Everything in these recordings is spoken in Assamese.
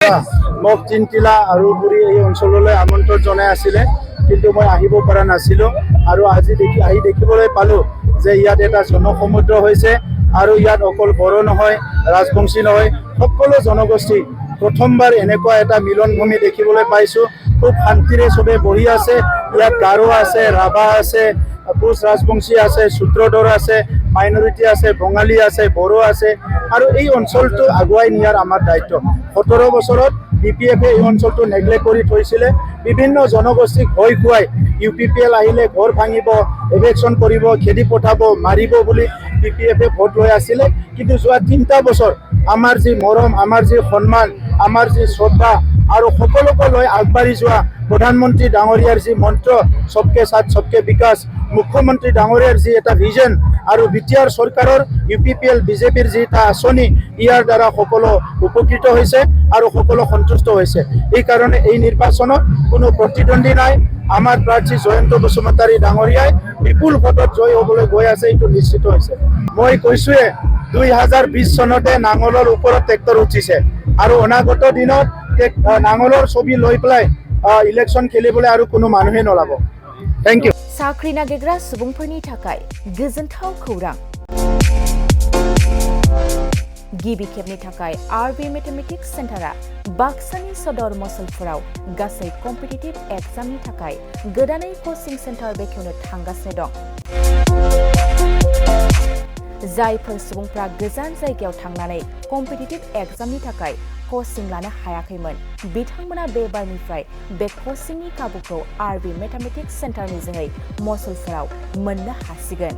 মোক তিনটিলা আৰু পুৰী এই অঞ্চললৈ আমন্ত্ৰণ জনাই আছিলে, কিন্তু মই আহিব পৰা নাছিলোঁ। আৰু আজি আহি দেখিবলৈ পালোঁ যে ইয়াত এটা জনসমুদ্ৰ হৈছে আৰু ইয়াত অকল বড়ো নহয়, ৰাজবংশী নহয়, সকলো জনগোষ্ঠী প্ৰথমবাৰ এনেকুৱা এটা মিলনভূমি দেখিবলৈ পাইছোঁ। খুব শান্তিৰে চবে বহি আছে। ইয়াত গাৰো আছে, ৰাভা আছে, কোচ ৰাজবংশী আছে, সূত্ৰধৰ আছে, মাইনৰিটি আছে, বঙালী আছে, বড়ো আছে। আৰু এই অঞ্চলটো আগুৱাই নিয়াৰ আমাৰ দায়িত্ব। 17 বছৰত BPF এই অঞ্চলটো নেগলেক্ট কৰি থৈছিলে। বিভিন্ন জনগোষ্ঠীক ভয় খুৱাই UPPL আহিলে ঘৰ ভাঙিব, এভেকশ্যন কৰিব, খেদি পঠাব, মাৰিব বুলি BPF ভোট লৈ আছিলে। কিন্তু যোৱা 3টা বছৰ আমাৰ যি মৰম, আমাৰ যি সন্মান, আমাৰ যি শ্ৰদ্ধা আৰু সকলোকে লৈ আগবাঢ়ি যোৱা প্ৰধানমন্ত্ৰী ডাঙৰীয়াৰ যি মন্ত্ৰ সবকে সাথ সবকে বিকাশ, মুখ্যমন্ত্ৰী ডাঙৰীয়াৰ যি এটা ভিজন আৰু BTR চৰকাৰৰ UPPL BJPৰ যি এটা আঁচনি, ইয়াৰ দ্বাৰা সকলো উপকৃত হৈছে আৰু সকলো সন্তুষ্ট হৈছে। এই কাৰণে এই নিৰ্বাচনত কোনো প্ৰতিদ্বন্দ্বী নাই। আমাৰ প্ৰাৰ্থী জয়ন্ত বসুমতাৰী ডাঙৰীয়াই বিপুল ভোটত জয় হ'বলৈ গৈ আছে, এইটো নিশ্চিত হৈছে। মই কৈছোঁৱে 2020 চনতে নাঙলৰ ওপৰত ট্ৰেক্টৰ উঠিছে আৰু অনাগত দিনত নাঙলৰ ছবি লৈ পেলাই ইলেকশ্যন খেলিবলৈ আৰু কোনো মানুহে নলাব। Thank U. साख्रि नागिरग्रा सुबुंफोरनि थाखाय गोजोनथाव खौरां। गिबि खेबनि थाखाय RB मेथमेटिक्स सेन्टारा बाक्सानि सदर मसलफोराव गासै कम्पिटिटिभ एग्जामनि थाखाय गोदानै कचिं सेन्टार बेखेवनो थांगासिनो दं। जायफोर सुबुंफ्रा गोजान जायगायाव थांनानै कम्पिटिटिभ एग्जामनि थाखाय कचिं लानो हायाखैमोन, बिथांमोना बे बारनिफ्राय बे कचिंनि खाबुखौ RB मेथमेटिक्स सेन्टारनि जोहै मसलफोराव मोननो हासिगोन।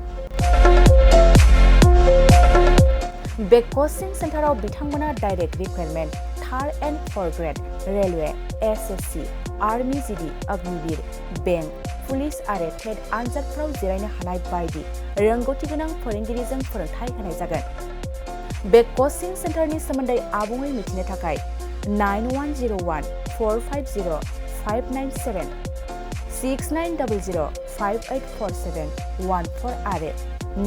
बे कचिं सेन्टाराव बिथांमोना direct requirement 3rd and 4th grade railway, SSC, army GD, Agniveer, bank, police आरो टेट आनजादफोराव जिरायनो हानाय बायदि रोंगौथि गोनां फोरोंगिरिजों फोरोंथाय होनाय जागोन। बे कचिं सेन्टारनि सोमोन्दै आबुङै मिथिनो थाखाय 9101 450 597 6900 5847 14 आरो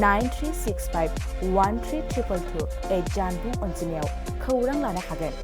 9365 1322 जानबुं अनजिमायाव खौरां लानो हागोन।